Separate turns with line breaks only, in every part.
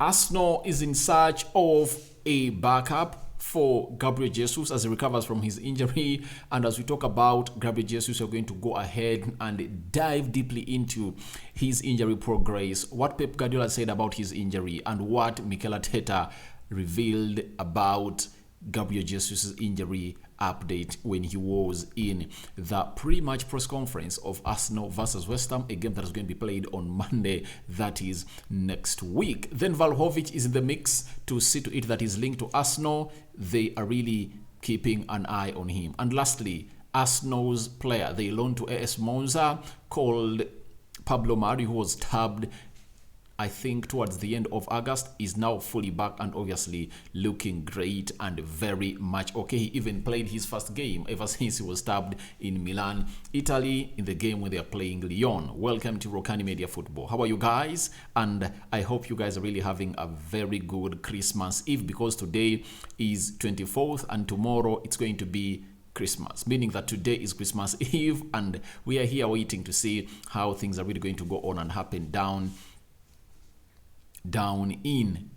Arsenal is in search of a backup for Gabriel Jesus as he recovers from his injury. And as we talk about Gabriel Jesus, we're going to go ahead and dive deeply into his injury progress, what Pep Guardiola said about his injury, and what Mikel Arteta revealed about Gabriel Jesus' injury update when he was in the pre-match press conference of Arsenal versus West Ham, a game that is going to be played on Monday, that is next week. Then Vlahovic is in the mix to see to it that he's linked to Arsenal. They are really keeping an eye on him. And lastly, Arsenal's player they loaned to AS Monza called Pablo, who was stabbed I think towards the end of August, is now fully back and obviously looking great and very much okay. He even played his first game ever since he was stabbed in Milan, Italy, in the game when they are playing Lyon. Welcome to Rokani Media Football. How are you guys? And I hope you guys are really having a very good Christmas Eve, because today is 24th and tomorrow it's going to be Christmas, meaning that today is Christmas Eve and we are here waiting to see how things are really going to go on and happen down in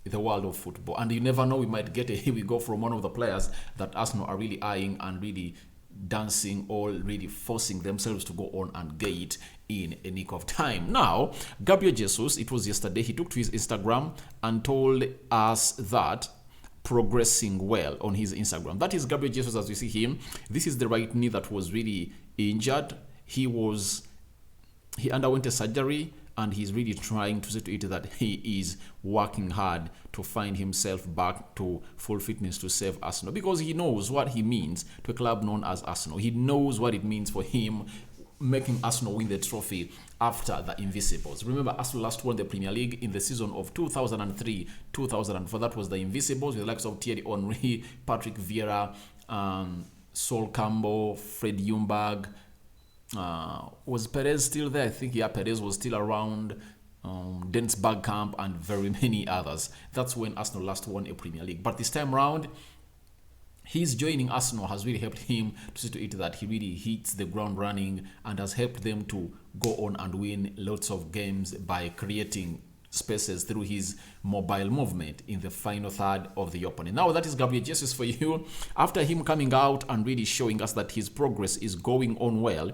the world of football. And you never know, we might get a here we go from one of the players that Arsenal are really eyeing and really dancing or really forcing themselves to go on and get in a nick of time. Now, Gabriel Jesus, it was yesterday, he took to his Instagram and told us that progressing well on his Instagram. That is Gabriel Jesus as we see him. This is the right knee that was really injured. He underwent a surgery, and he's really trying to see to it that he is working hard to find himself back to full fitness to save Arsenal, because he knows what he means to a club known as Arsenal. He knows what it means for him making Arsenal win the trophy after the Invisibles. Remember, Arsenal last won the Premier League in the season of 2003-2004. That was the Invisibles with the likes of Thierry Henry, Patrick Vieira, Sol Campbell, Fred Ljungberg. Was Perez still there? I think, yeah, Perez was still around. Dennis Bergkamp and very many others. That's when Arsenal last won a Premier League. But this time round, his joining Arsenal has really helped him to see to it that he really hits the ground running and has helped them to go on and win lots of games by creating spaces through his mobile movement in the final third of the opponent. Now that is Gabriel Jesus for you. After him coming out and really showing us that his progress is going on well,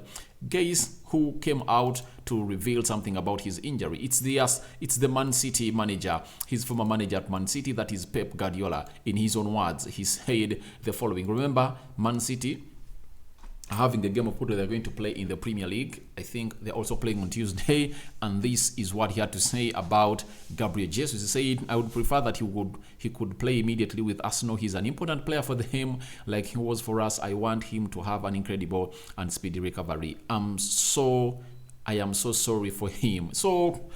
guys who came out to reveal something about his injury. It's the Man City manager, his former manager at Man City, that is Pep Guardiola. In his own words, he said the following. Remember, Man City having a game of football they're going to play in the Premier League. I think they're also playing on Tuesday, and this is what he had to say about Gabriel Jesus. He said, I would prefer that he could play immediately with Arsenal. He's an important player for them like he was for us. I want him to have an incredible and speedy recovery. I am so sorry for him. So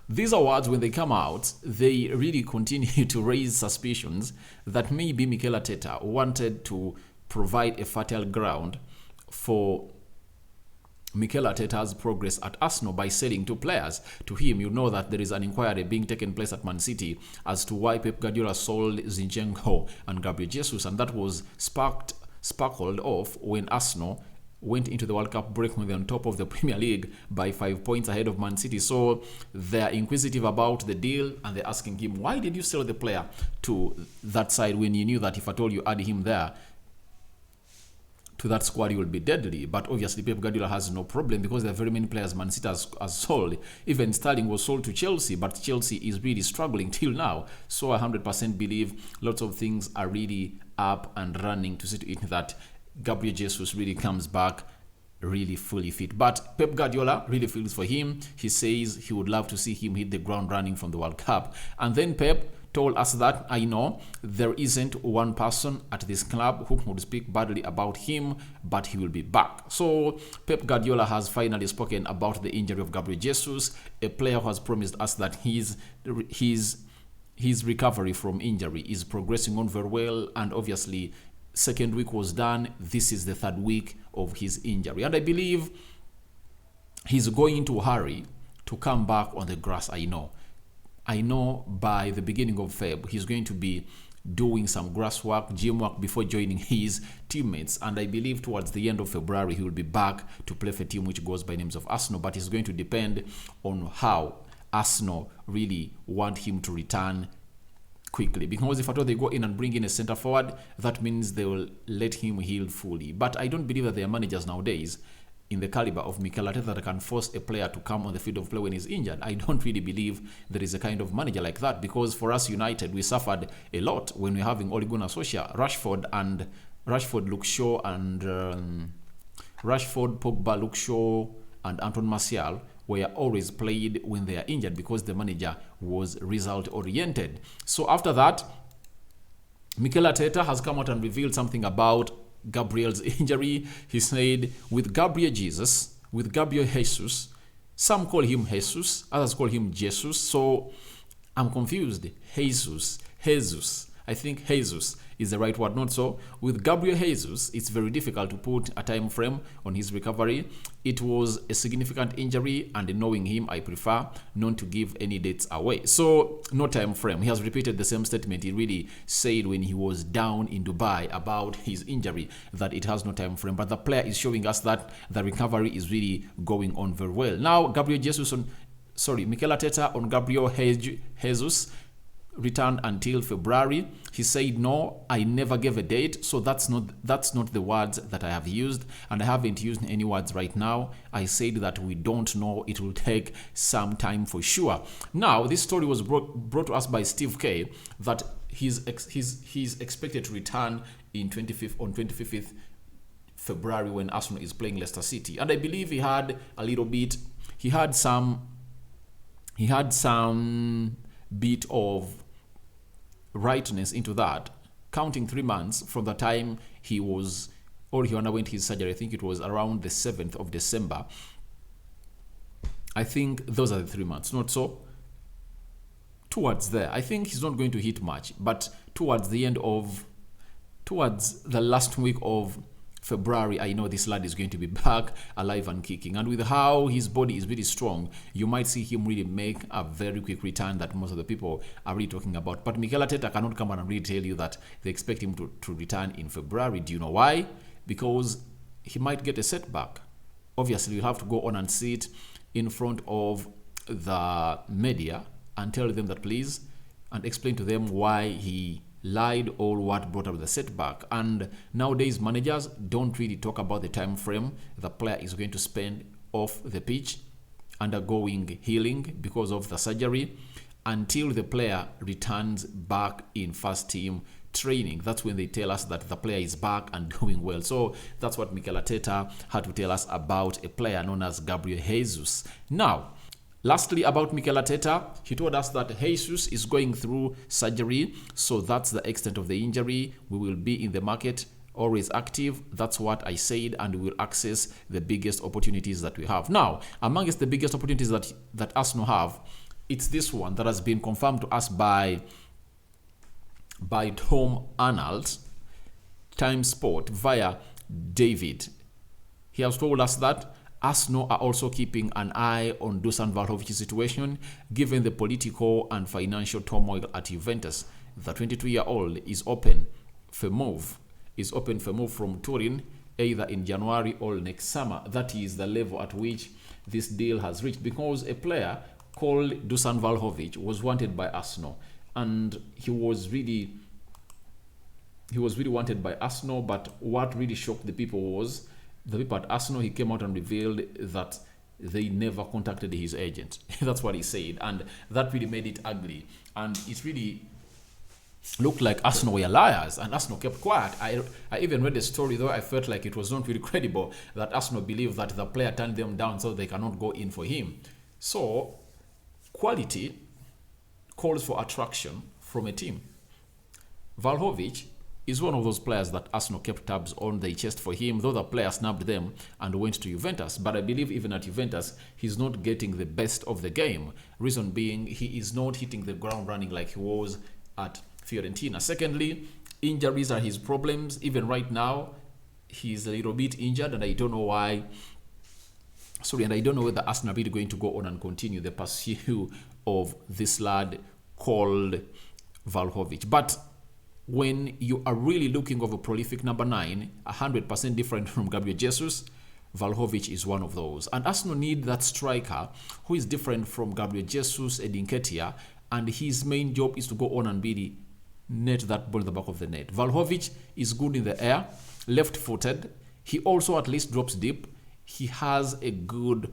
these awards, when they come out, they really continue to raise suspicions that maybe Mikel Arteta wanted to provide a fertile ground for Mikel Arteta's progress at Arsenal by selling two players to him. You know that there is an inquiry being taken place at Man City as to why Pep Guardiola sold Zinchenko and Gabriel Jesus, and that was sparkled off when Arsenal went into the World Cup break when they're on top of the Premier League by 5 points ahead of Man City. So they're inquisitive about the deal and they're asking him, why did you sell the player to that side when you knew that if at all you add him there to that squad, he will be deadly? But obviously Pep Guardiola has no problem, because there are very many players Man City has sold. Even Sterling was sold to Chelsea, but Chelsea is really struggling till now. So I 100% believe lots of things are really up and running to see to it that Gabriel Jesus really comes back really fully fit. But Pep Guardiola really feels for him. He says he would love to see him hit the ground running from the World Cup. And then Pep told us that, I know there isn't one person at this club who would speak badly about him, but he will be back. So Pep Guardiola has finally spoken about the injury of Gabriel Jesus, a player who has promised us that his recovery from injury is progressing on very well, and obviously second week was done. This is the third week of his injury, and I believe he's going to hurry to come back on the grass. I know by the beginning of Feb, he's going to be doing some grass work, gym work before joining his teammates. And I believe towards the end of February, he will be back to play for a team which goes by names of Arsenal. But it's going to depend on how Arsenal really want him to return quickly, because if at all they go in and bring in a centre forward, that means they will let him heal fully. But I don't believe that there are managers nowadays in the caliber of Mikel Arteta that can force a player to come on the field of play when he's injured. I don't really believe there is a kind of manager like that, because for us United, we suffered a lot when we're having Ole Gunnar Solskjaer. Rashford, Luke Shaw, and Rashford, Pogba, Luke Shaw, and Anton Martial were always played when they are injured, because the manager was result oriented. So after that, Mikel Arteta has come out and revealed something about Gabriel's injury. He said, with Gabriel Jesus, some call him Jesus, others call him Jesus. So I'm confused. Jesus. I think Jesus is the right word, not so. With Gabriel Jesus, it's very difficult to put a time frame on his recovery. It was a significant injury, and knowing him, I prefer not to give any dates away. So, no time frame. He has repeated the same statement he really said when he was down in Dubai about his injury, that it has no time frame. But the player is showing us that the recovery is really going on very well. Now, Mikel Arteta on Gabriel Jesus returned until February. He said, no, I never gave a date, so that's not the words that I have used, and I haven't used any words right now. I said that we don't know, it will take some time for sure. Now, this story was brought to us by Steve K, that he's expected to return on 25th February when Arsenal is playing Leicester City, and I believe he had some bit of rightness into that, counting 3 months from the time he underwent his surgery. I think it was around the 7th of December. I think those are the 3 months, not so? Towards there, I think he's not going to hit much, but towards the last week of February, I know this lad is going to be back alive and kicking. And with how his body is really strong, you might see him really make a very quick return that most of the people are really talking about. But Mikel Arteta cannot come and really tell you that they expect him to return in February. Do you know why? Because he might get a setback. Obviously, you'll have to go on and sit in front of the media and tell them that, please, and explain to them why he lied or what brought up the setback. And nowadays, managers don't really talk about the time frame the player is going to spend off the pitch undergoing healing because of the surgery until the player returns back in first team training. That's when they tell us that the player is back and doing well. So that's what Mikel Arteta had to tell us about a player known as Gabriel Jesus. Now, lastly, about Mikel Arteta, he told us that Jesus is going through surgery, so that's the extent of the injury. We will be in the market, always active. That's what I said, and we will access the biggest opportunities that we have. Now, amongst the biggest opportunities that Arsenal have, it's this one that has been confirmed to us by Tom Arnold, Time Sport, via David. He has told us that Arsenal are also keeping an eye on Dusan Vlahovic's situation, given the political and financial turmoil at Juventus. The 22-year-old is open for move from Turin, either in January or next summer. That is the level at which this deal has reached, because a player called Dusan Vlahovic was wanted by Arsenal, and he was really wanted by Arsenal. But what really shocked the people was the people at Arsenal. He came out and revealed that they never contacted his agent. That's what he said, and that really made it ugly, and it really looked like Arsenal were liars, and Arsenal kept quiet. I even read a story, though I felt like it was not really credible, that Arsenal believed that the player turned them down so they cannot go in for him. So quality calls for attraction from a team. Vlahovic is one of those players that Arsenal kept tabs on. They chased for him, though the player snapped them and went to Juventus. But I believe even at Juventus, he's not getting the best of the game. Reason being, he is not hitting the ground running like he was at Fiorentina. Secondly, injuries are his problems. Even right now, he's a little bit injured, and I don't know why. And I don't know whether Arsenal are really going to go on and continue the pursuit of this lad called Vlahovic. But when you are really looking for a prolific number 9, 100% different from Gabriel Jesus, Vlahovic is one of those. And Arsenal need that striker who is different from Gabriel Jesus and Nketiah, and his main job is to go on and really net that ball in the back of the net. Vlahovic is good in the air, left-footed. He also at least drops deep. He has a good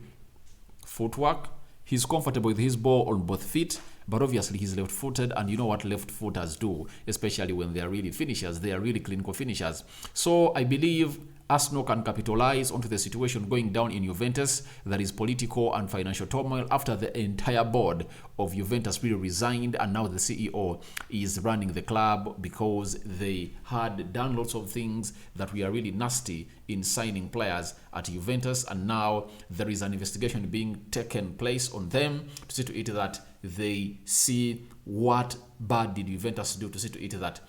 footwork. He's comfortable with his ball on both feet, but obviously he's left-footed, and you know what left-footers do, especially when they are really finishers. They are really clinical finishers. So I believe Arsenal can capitalize onto the situation going down in Juventus that is political and financial turmoil after the entire board of Juventus really resigned, and now the CEO is running the club because they had done lots of things that were really nasty in signing players at Juventus, and now there is an investigation being taken place on them to see to it that they see what bad did Juventus do, to see to it that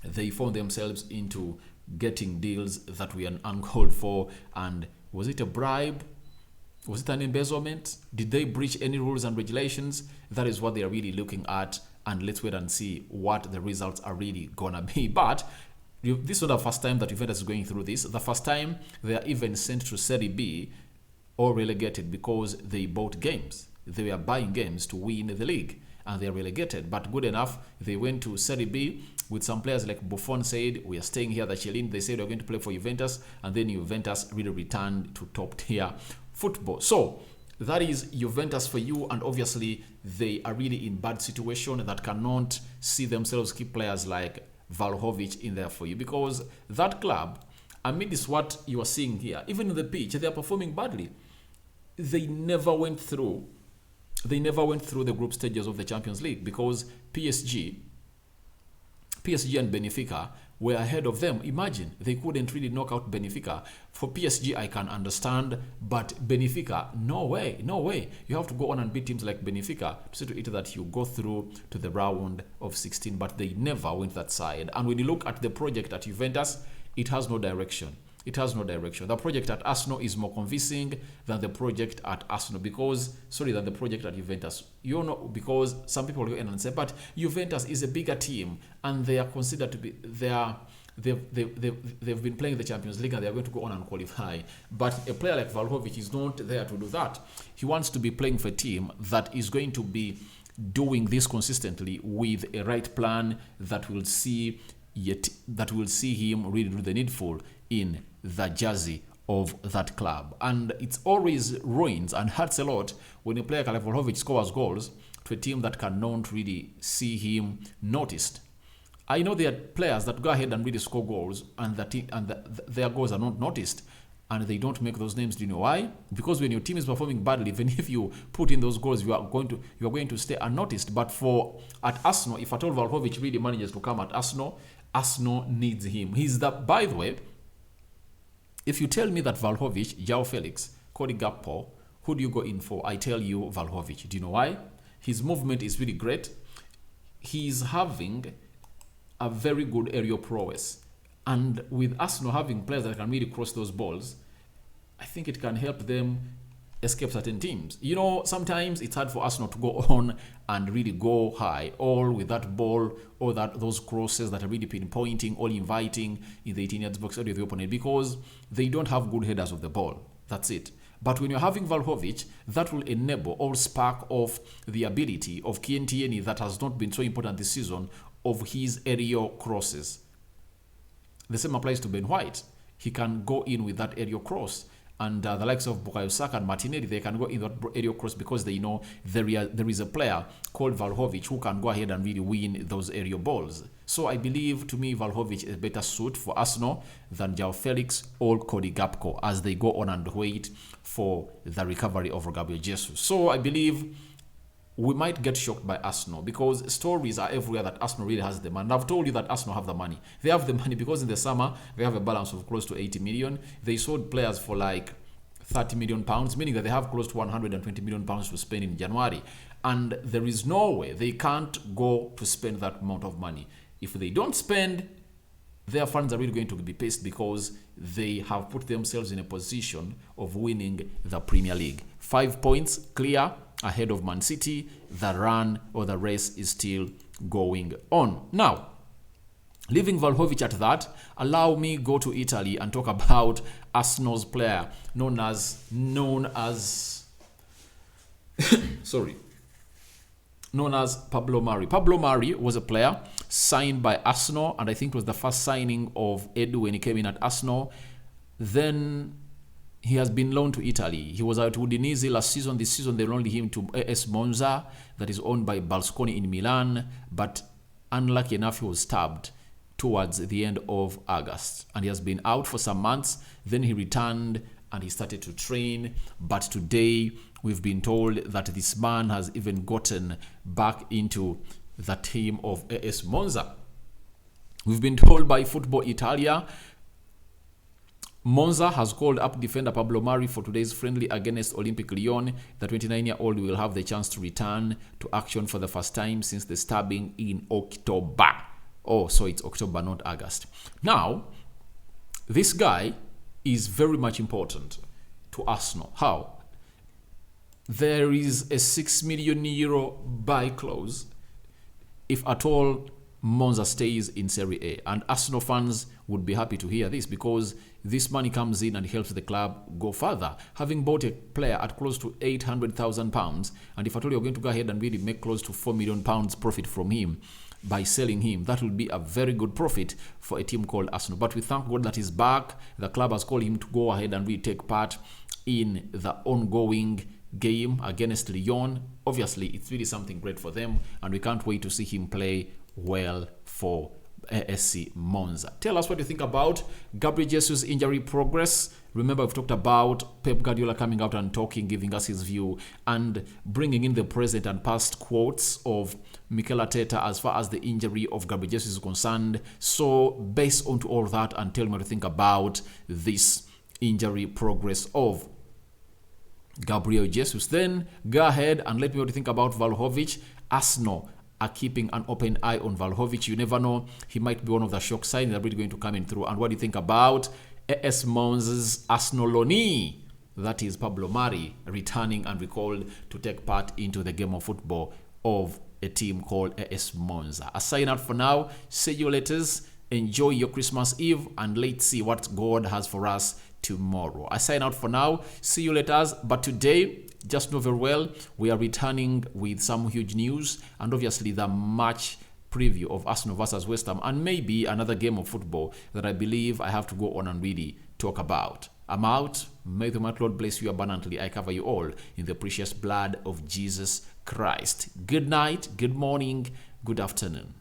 they found themselves into getting deals that were uncalled for. And was it a bribe? Was it an embezzlement? Did they breach any rules and regulations? That is what they are really looking at, and let's wait and see what the results are really gonna be. But this is not the first time that Juventus is going through this. The first time they are even sent to Serie B or relegated because they bought games. They were buying games to win the league, and they are relegated. But good enough, they went to Serie B with some players like Buffon said, we are staying here. The Chiellini, they said we're going to play for Juventus, and then Juventus really returned to top tier football. So that is Juventus for you, and obviously they are really in bad situation that cannot see themselves keep players like Vlahovic in there for you, because that club, amidst what you are seeing here, even in the pitch, they are performing badly. They never went through the group stages of the Champions League because PSG and Benfica were ahead of them. Imagine, they couldn't really knock out Benfica. For PSG, I can understand, but Benfica, no way. You have to go on and beat teams like Benfica to see to it that you go through to the round of 16, but they never went that side. And when you look at the project at Juventus, it has no direction. The project at Arsenal is more convincing than the project at Arsenal than the project at Juventus. You know, because some people will go in and say, but Juventus is a bigger team and they are considered to be they've been playing the Champions League and they are going to go on and qualify. But a player like Vlahovic is not there to do that. He wants to be playing for a team that is going to be doing this consistently with a right plan that will see him really do the needful in the jersey of that club. And it's always ruins and hurts a lot when a player like Vlahovic scores goals to a team that cannot really see him noticed. I know there are players that go ahead and really score goals and their goals are not noticed, and they don't make those names. Do you know why? Because when your team is performing badly, even if you put in those goals, you are going to stay unnoticed. But at Arsenal, if at all Vlahovic really manages to come at Arsenal needs him. By the way, if you tell me that Vlahovic, João Felix, Cody Gakpo, who do you go in for? I tell you Vlahovic. Do you know why? His movement is really great. He's having a very good aerial prowess. And with Arsenal having players that can really cross those balls, I think it can help them escape certain teams. You know, sometimes it's hard for Arsenal to go on and really go high, all with that ball, or those crosses that are really pinpointing, all inviting in the 18-yard box area of the opponent, because they don't have good headers of the ball. That's it. But when you're having Vlahovic, that will enable or spark off the ability of Kientieni that has not been so important this season, of his aerial crosses. The same applies to Ben White. He can go in with that aerial cross. And the likes of Bukayo Saka and Martinelli, they can go in that aerial cross because they know there is a player called Vlahovic who can go ahead and really win those aerial balls. So I believe, to me, Vlahovic is a better suit for Arsenal than João Felix or Cody Gakpo as they go on and wait for the recovery of Gabriel Jesus. So I believe we might get shocked by Arsenal because stories are everywhere that Arsenal really has the money. And I've told you that Arsenal have the money. They have the money because in the summer, they have a balance of close to 80 million. They sold players for like 30 million pounds, meaning that they have close to 120 million pounds to spend in January. And there is no way they can't go to spend that amount of money. If they don't spend, their fans are really going to be pissed because they have put themselves in a position of winning the Premier League. 5 points clear ahead of Man City. The run or the race is still going on. Now, Leaving Vlahovic at that, allow me go to Italy and talk about Arsenal's player known as Pablo Mari. Pablo Mari was a player signed by Arsenal, and I think it was the first signing of Edu when he came in at Arsenal. Then he has been loaned to Italy. He was at Udinese last season. This season they loaned him to AS Monza, that is owned by Berlusconi in Milan, but unlucky enough he was stabbed towards the end of August, and he has been out for some months. Then he returned and he started to train, but today we've been told that this man has even gotten back into the team of AS Monza. We've been told by Football Italia Monza has called up defender Pablo Mari for today's friendly against Olympic Lyon. The 29-year-old will have the chance to return to action for the first time since the stabbing in October. Oh, so it's October, not August. Now, this guy is very much important to Arsenal. How? There is a €6 million buy clause if at all Monza stays in Serie A. And Arsenal fans would be happy to hear this because this money comes in and helps the club go further. Having bought a player at close to £800,000, and if at all you're going to go ahead and really make close to £4 million profit from him, by selling him, that will be a very good profit for a team called Arsenal. But we thank God that he's back. The club has called him to go ahead and really take part in the ongoing game against Lyon. Obviously, it's really something great for them, and we can't wait to see him play well for ASC Monza. Tell us what you think about Gabriel Jesus' injury progress. Remember, we've talked about Pep Guardiola coming out and talking, giving us his view, and bringing in the present and past quotes of Mikel Arteta as far as the injury of Gabriel Jesus is concerned. So, based on all that, and tell me what you think about this injury progress of Gabriel Jesus. Then, go ahead and let me know what you think about Vlahovic. Arsenal are keeping an open eye on Vlahovic. You never know. He might be one of the shock signs that are really going to come in through. And what do you think about AS Monza's Arsenal loanee? That is Pablo Mari, returning and recalled to take part into the game of football of a team called AS Monza. A sign out for now. See you later. Enjoy your Christmas Eve, and let's see what God has for us tomorrow. I sign out for now. See you later. But today, just know very well, we are returning with some huge news, and obviously the match preview of Arsenal versus West Ham, and maybe another game of football that I believe I have to go on and really talk about. I'm out. May the mighty Lord bless you abundantly. I cover you all in the precious blood of Jesus Christ. Good night, good morning, good afternoon.